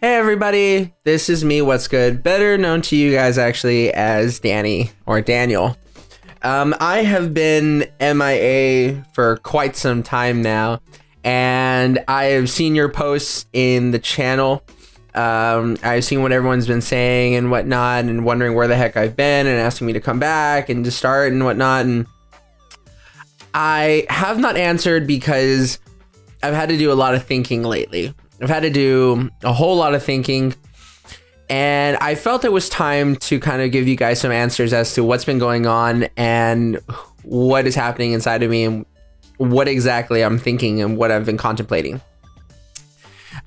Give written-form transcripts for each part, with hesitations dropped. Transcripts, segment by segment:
Hey everybody, this is me, What's Good, better known to you guys actually as Danny or Daniel. I have been MIA for quite some time now, and I have seen your posts in the channel. I've seen what everyone's been saying and whatnot, and wondering where the heck I've been, and asking me to come back and to start and whatnot. And I have not answered because I've had to do a lot of thinking lately. I've had to do a whole lot of thinking, and I felt it was time to kind of give you guys some answers as to what's been going on and what is happening inside of me and what exactly I'm thinking and what I've been contemplating.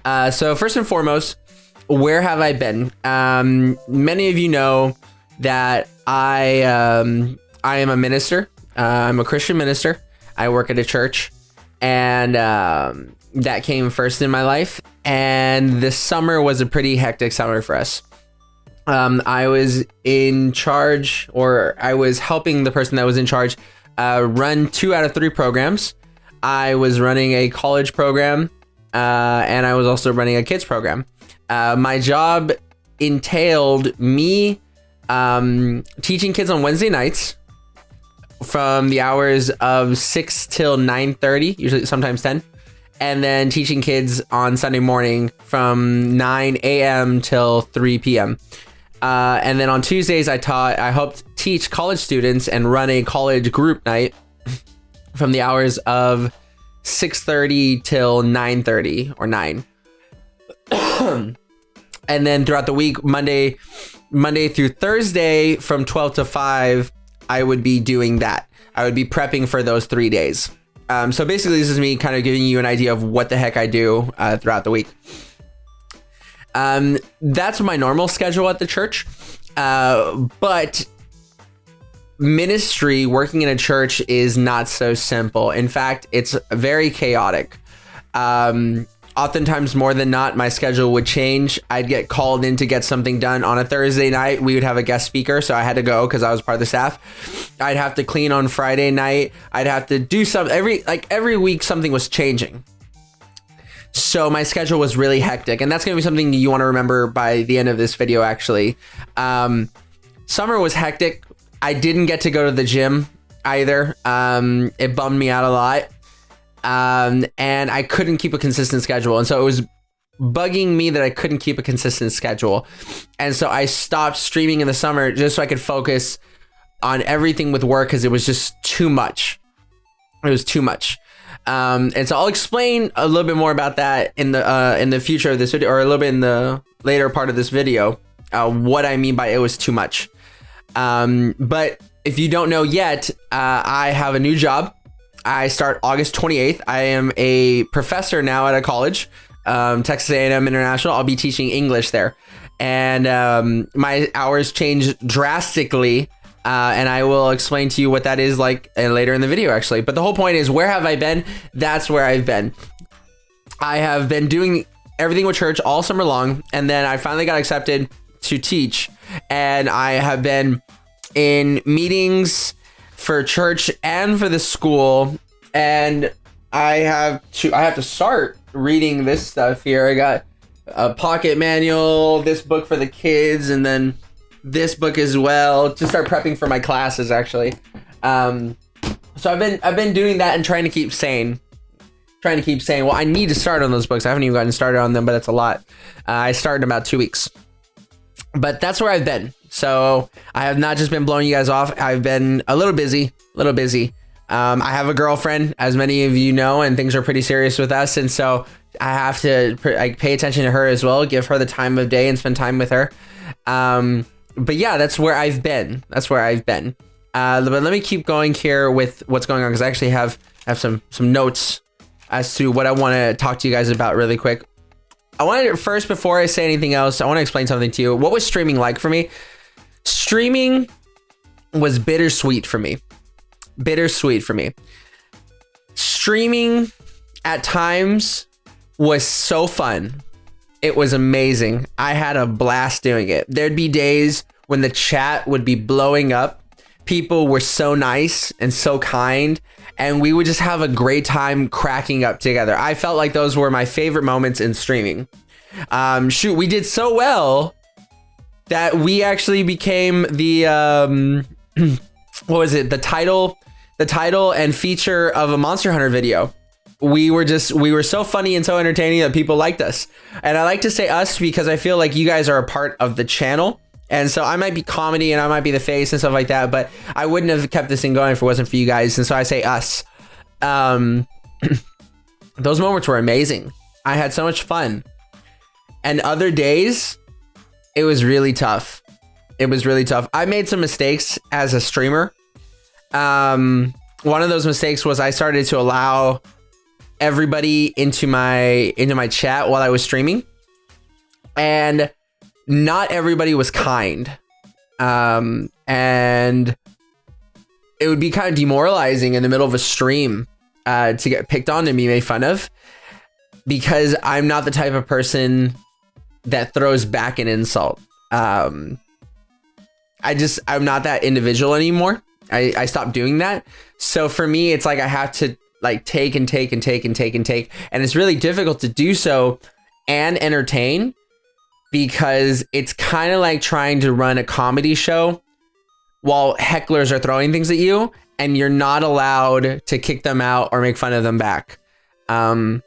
So first and foremost, where have I been? Many of you know that I am a minister. I'm a Christian minister. I work at a church, and that came first in my life, and this summer was a pretty hectic summer for us. I was in charge, or I was helping the person that was in charge run 2 out of 3 programs. I was running a college program, and I was also running a kids program. My job entailed me teaching kids on Wednesday nights from the hours of 6 till 9:30, usually sometimes 10. And then teaching kids on Sunday morning from 9 a.m. till 3 p.m. And then on Tuesdays, I helped teach college students and run a college group night from the hours of 6:30 till 9:30 or 9. And then throughout the week, Monday through Thursday from 12 to 5, I would be doing that. I would be prepping for those 3 days. So basically, this is me kind of giving you an idea of what the heck I do throughout the week. That's my normal schedule at the church. But ministry, working in a church, is not so simple. In fact, it's very chaotic. Oftentimes, more than not, my schedule would change. I'd get called in to get something done on a Thursday night. We would have a guest speaker, so I had to go because I was part of the staff. I'd have to clean on Friday night. I'd have to do something every week. Something was changing, so my schedule was really hectic, and that's going to be something you want to remember by the end of this video. Actually, summer was hectic. I didn't get to go to the gym either. It bummed me out a lot. And I couldn't keep a consistent schedule. And so it was bugging me that I couldn't keep a consistent schedule. And so I stopped streaming in the summer just so I could focus on everything with work, because it was just too much. It was too much. And so I'll explain a little bit more about that in the future of this video, or a little bit in the later part of this video, what I mean by it was too much. But if you don't know yet, I have a new job. I start August 28th. I am a professor now at a college, Texas A&M International. I'll be teaching English there. And my hours change drastically, and I will explain to you what that is like later in the video, actually. But the whole point is, where have I been? That's where I've been. I have been doing everything with church all summer long, and then I finally got accepted to teach. And I have been in meetings for church and for the school, and I have to start reading this stuff here. I got a pocket manual, this book for the kids, and then this book as well to start prepping for my classes, actually. So I've been doing that and trying to keep sane. Well, I need to start on those books. I haven't even gotten started on them, but it's a lot. I started in about 2 weeks. But that's where I've been. So I have not just been blowing you guys off. I've been a little busy. I have a girlfriend, as many of you know, and things are pretty serious with us. And so I have to pay attention to her as well, give her the time of day and spend time with her. But yeah, that's where I've been. But let me keep going here with what's going on, because I actually have some notes as to what I want to talk to you guys about really quick. I wanted to first, before I say anything else, I want to explain something to you. What was streaming like for me? Streaming was bittersweet for me. Streaming at times was so fun. It was amazing. I had a blast doing it. There'd be days when the chat would be blowing up. People were so nice and so kind, and we would just have a great time cracking up together. I felt like those were my favorite moments in streaming. Shoot, we did so well that we actually became the what was it? The title and feature of a Monster Hunter video. We were so funny and so entertaining that people liked us. And I like to say us because I feel like you guys are a part of the channel. And so I might be comedy and I might be the face and stuff like that, but I wouldn't have kept this thing going if it wasn't for you guys. And so I say us. Those moments were amazing. I had so much fun. And other days, it was really tough. It was really tough. I made some mistakes as a streamer. One of those mistakes was I started to allow everybody into my chat while I was streaming. And not everybody was kind. And it would be kind of demoralizing in the middle of a stream to get picked on and be made fun of, because I'm not the type of person that throws back an insult. I'm not that individual anymore. I stopped doing that. So for me, it's like I have to like take. And it's really difficult to do so and entertain, because it's kind of like trying to run a comedy show while hecklers are throwing things at you and you're not allowed to kick them out or make fun of them back. So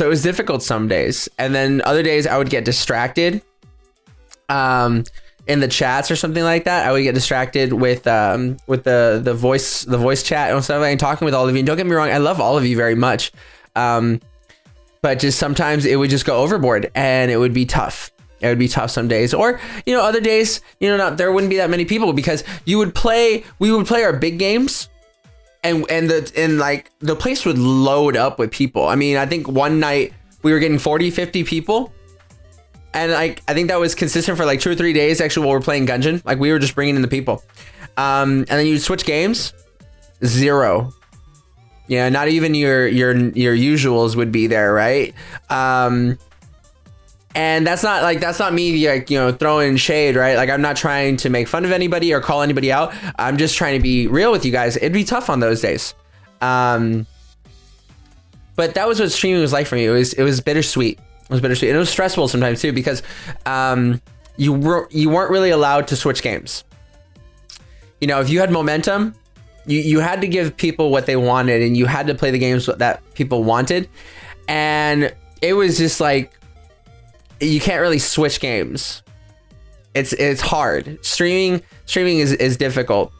it was difficult some days. And then other days I would get distracted in the chats or something like that. I would get distracted with the voice chat and stuff, and talking with all of you. And don't get me wrong, I love all of you very much. But just sometimes it would just go overboard and it would be tough. It would be tough some days, or, you know, other days, you know, there wouldn't be that many people, because we would play our big games and like the place would load up with people. I mean, I think one night we were getting 40, 50 people. And like, I think that was consistent for like 2 or 3 days actually while we're playing Gungeon. Like we were just bringing in the people. And then you'd switch games, 0. Yeah, not even your usuals would be there, right? And that's not me, like, you know, throwing shade, right? Like I'm not trying to make fun of anybody or call anybody out. I'm just trying to be real with you guys. It'd be tough on those days. But that was what streaming was like for me. It was bittersweet. It was bittersweet. And it was stressful sometimes too, because you weren't really allowed to switch games. You know, if you had momentum, you had to give people what they wanted, and you had to play the games that people wanted. And it was just like, you can't really switch games. It's hard. Streaming is difficult.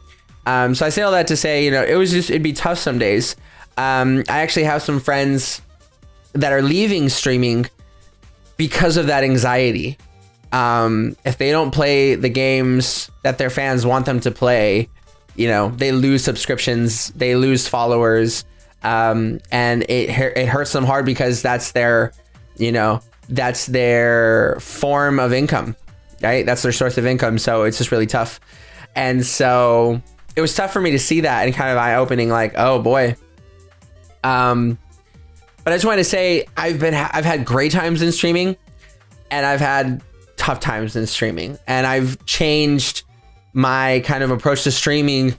So I say all that to say, you know, it'd be tough some days. I actually have some friends that are leaving streaming because of that anxiety. If they don't play the games that their fans want them to play, you know, they lose subscriptions, they lose followers, and it hurts them hard, because that's their, you know, that's their form of income, right? That's their source of income. So it's just really tough. And so it was tough for me to see that, and kind of eye-opening, like, oh boy. But I just wanted to say, I've had great times in streaming, and I've had tough times in streaming, and I've changed my kind of approach to streaming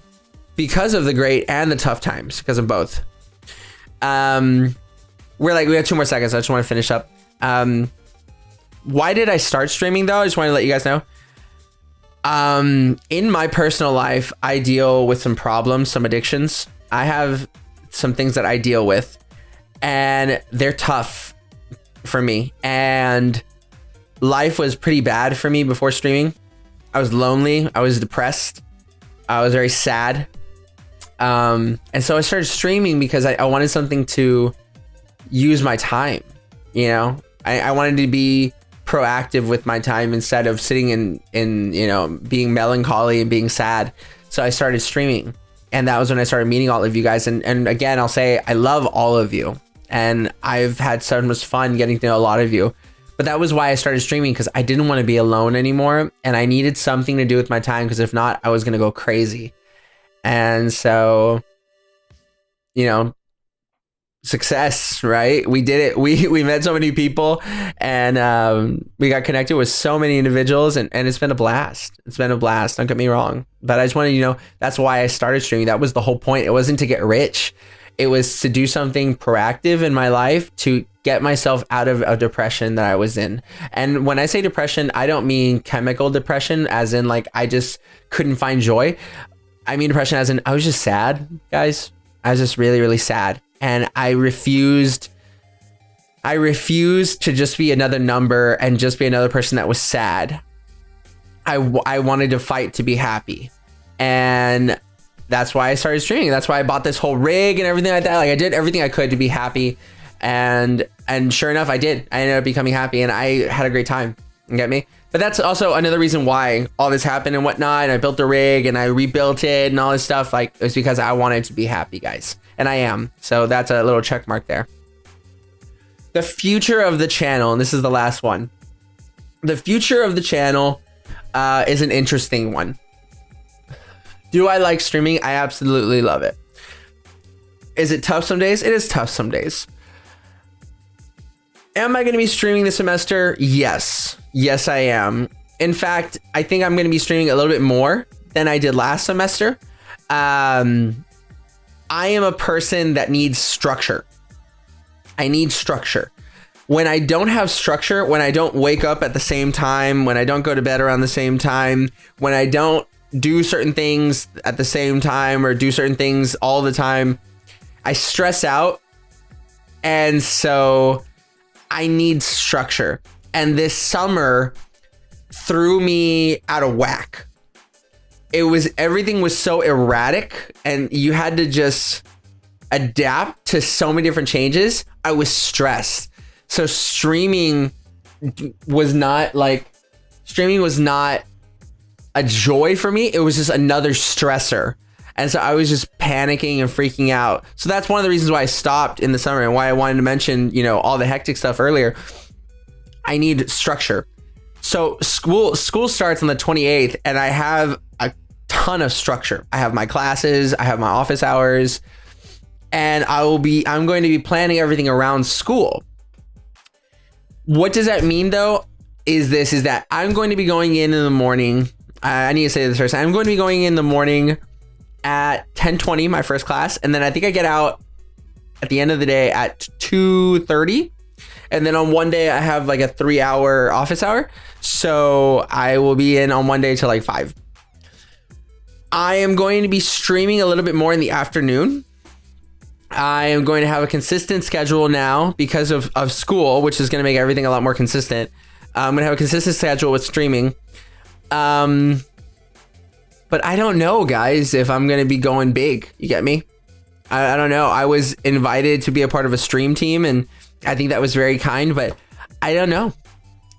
because of the great and the tough times, because of both. We have 2 more seconds. I just want to finish up. Why did I start streaming though? I just want to let you guys know. In my personal life, I deal with some problems, some addictions. I have some things that I deal with, and they're tough for me. And life was pretty bad for me before streaming. I was lonely. I was depressed. I was very sad. And so I started streaming because I wanted something to use my time. You know, I wanted to be proactive with my time instead of sitting in, you know, being melancholy and being sad. So I started streaming, and that was when I started meeting all of you guys. And again, I'll say, I love all of you, and I've had so much fun getting to know a lot of you. But that was why I started streaming, because I didn't want to be alone anymore, and I needed something to do with my time, because if not, I was going to go crazy. And so, you know, success, right? We did it. We met so many people, and we got connected with so many individuals, and it's been a blast. It's been a blast. Don't get me wrong. But I just wanted you to know, that's why I started streaming. That was the whole point. It wasn't to get rich. It was to do something proactive in my life to get myself out of a depression that I was in. And when I say depression, I don't mean chemical depression, as in like I just couldn't find joy. I mean depression as in I was just sad, guys. I was just really, really sad. And I refused to just be another number and just be another person that was sad. I wanted to fight to be happy. And that's why I started streaming. That's why I bought this whole rig and everything like that. Like I did everything I could to be happy. And sure enough, I did. I ended up becoming happy and I had a great time. You get me? But that's also another reason why all this happened and whatnot. And I built the rig and I rebuilt it and all this stuff. Like it's because I wanted to be happy, guys. And I am. So that's a little check mark there. The future of the channel, and this is the last one. The future of the channel is an interesting one. Do I like streaming? I absolutely love it. Is it tough some days? It is tough some days. Am I going to be streaming this semester? Yes. Yes, I am. In fact, I think I'm going to be streaming a little bit more than I did last semester. I am a person that needs structure. I need structure. When I don't have structure, when I don't wake up at the same time, when I don't go to bed around the same time, when I don't do certain things at the same time or do certain things all the time, I stress out. And so I need structure. And this summer threw me out of whack. Everything was so erratic and you had to just adapt to so many different changes. I was stressed. So streaming was not a joy for me. It was just another stressor. And so I was just panicking and freaking out. So that's one of the reasons why I stopped in the summer and why I wanted to mention, all the hectic stuff earlier. I need structure. So school starts on the 28th and I have a ton of structure. I have my classes, I have my office hours, and I'm going to be planning everything around school. What does that mean though? Is that I'm going to be going in the morning. I need to say this first. I'm going to be going in the morning at 10:20, my first class. And then I think I get out at the end of the day at 2:30. And then on one day I have like a 3-hour office hour. So I will be in on one day till like 5. I am going to be streaming a little bit more in the afternoon. I am going to have a consistent schedule now because of school, which is going to make everything a lot more consistent. I'm going to have a consistent schedule with streaming. But I don't know, guys, if I'm going to be going big. You get me? I don't know. I was invited to be a part of a stream team and I think that was very kind, but I don't know.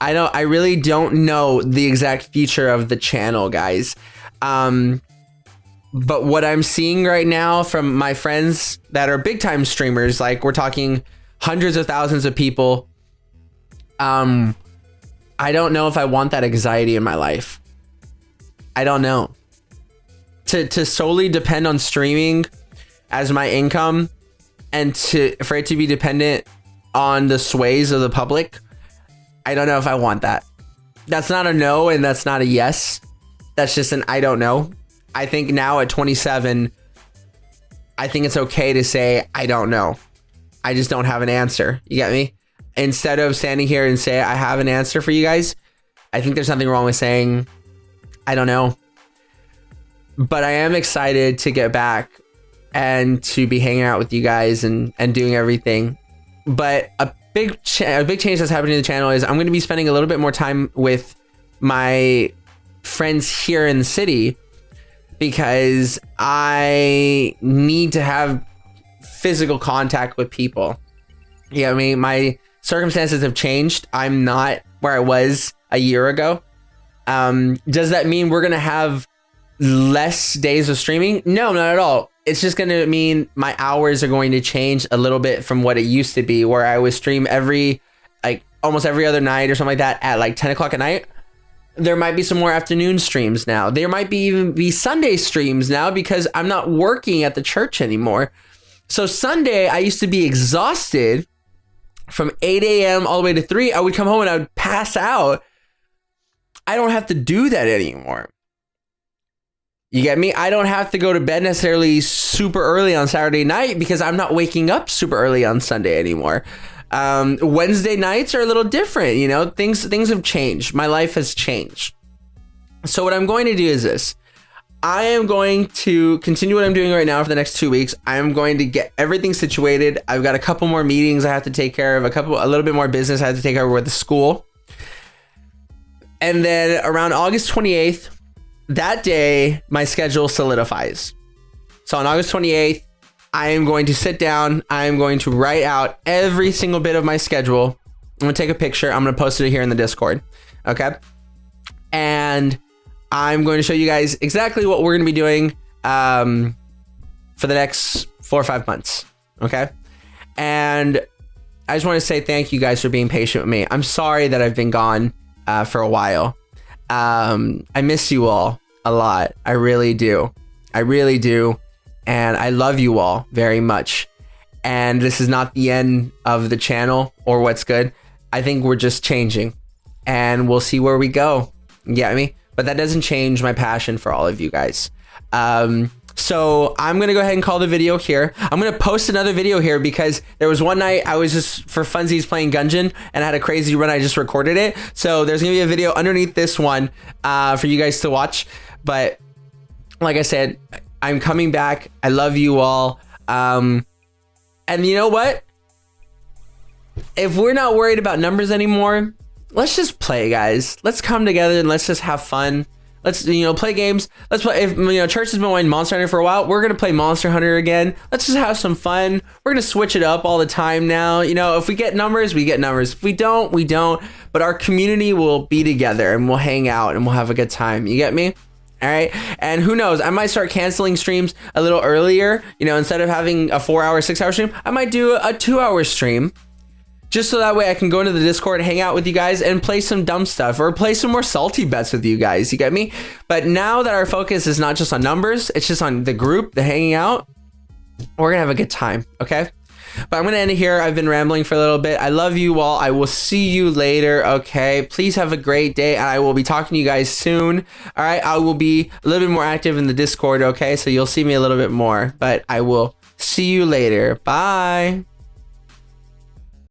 I really don't know the exact future of the channel, guys. But what I'm seeing right now from my friends that are big time streamers, like we're talking hundreds of thousands of people. I don't know if I want that anxiety in my life. I don't know. To solely depend on streaming as my income and for it to be dependent on the sways of the public, I don't know if I want that. That's not a no and that's not a yes. That's just an I don't know. I think now at 27, I think it's okay to say, I don't know. I just don't have an answer. You get me? Instead of standing here and say, I have an answer for you guys, I think there's nothing wrong with saying, I don't know. But I am excited to get back and to be hanging out with you guys and doing everything. But a big change that's happening in the channel is I'm going to be spending a little bit more time with my friends here in the city, because I need to have physical contact with people. You know what I mean? My circumstances have changed. I'm not where I was a year ago. Does that mean we're going to have less days of streaming? No, not at all. It's just going to mean my hours are going to change a little bit from what it used to be, where I would stream almost every other night or something like that at like 10 o'clock at night. There might be some more afternoon streams now. There might even be Sunday streams now because I'm not working at the church anymore. So Sunday, I used to be exhausted from 8 a.m. all the way to 3. I would come home and I would pass out. I don't have to do that anymore. You get me? I don't have to go to bed necessarily super early on Saturday night because I'm not waking up super early on Sunday anymore. Wednesday nights are a little different. You know, things have changed. My life has changed. So what I'm going to do is this. I am going to continue what I'm doing right now for the next 2 weeks. I am going to get everything situated. I've got a couple more meetings I have to take care of, a little bit more business I have to take care of with the school. And then around August 28th, that day, my schedule solidifies. So on August 28th, I am going to sit down. I am going to write out every single bit of my schedule. I'm going to take a picture. I'm going to post it here in the Discord. Okay. And I'm going to show you guys exactly what we're going to be doing for the next 4 or 5 months. Okay. And I just want to say thank you guys for being patient with me. I'm sorry that I've been gone for a while. I miss you all a lot. I really do. I really do. And I love you all very much. And this is not the end of the channel or what's good. I think we're just changing and we'll see where we go. You get me? But that doesn't change my passion for all of you guys. So I'm going to go ahead and call the video here. I'm going to post another video here because there was one night I was just for funsies playing Gungeon and I had a crazy run. I just recorded it. So there's going to be a video underneath this one for you guys to watch. But like I said, I'm coming back. I love you all. And you know what? If we're not worried about numbers anymore, let's just play, guys. Let's come together and let's just have fun. Let's, play games. Let's play. If, Church has been playing Monster Hunter for a while, we're going to play Monster Hunter again. Let's just have some fun. We're going to switch it up all the time now. If we get numbers, we get numbers. If we don't, we don't. But our community will be together and we'll hang out and we'll have a good time. You get me? All right. And who knows, I might start canceling streams a little earlier. Instead of having a 4-hour, 6-hour stream, I might do a 2-hour stream. Just so that way I can go into the Discord, hang out with you guys, and play some dumb stuff or play some more salty bets with you guys. You get me? But now that our focus is not just on numbers, it's just on the group, the hanging out, we're going to have a good time. Okay? But I'm going to end it here. I've been rambling for a little bit. I love you all. I will see you later. Okay? Please have a great day. And I will be talking to you guys soon. All right? I will be a little bit more active in the Discord. Okay? So you'll see me a little bit more. But I will see you later. Bye.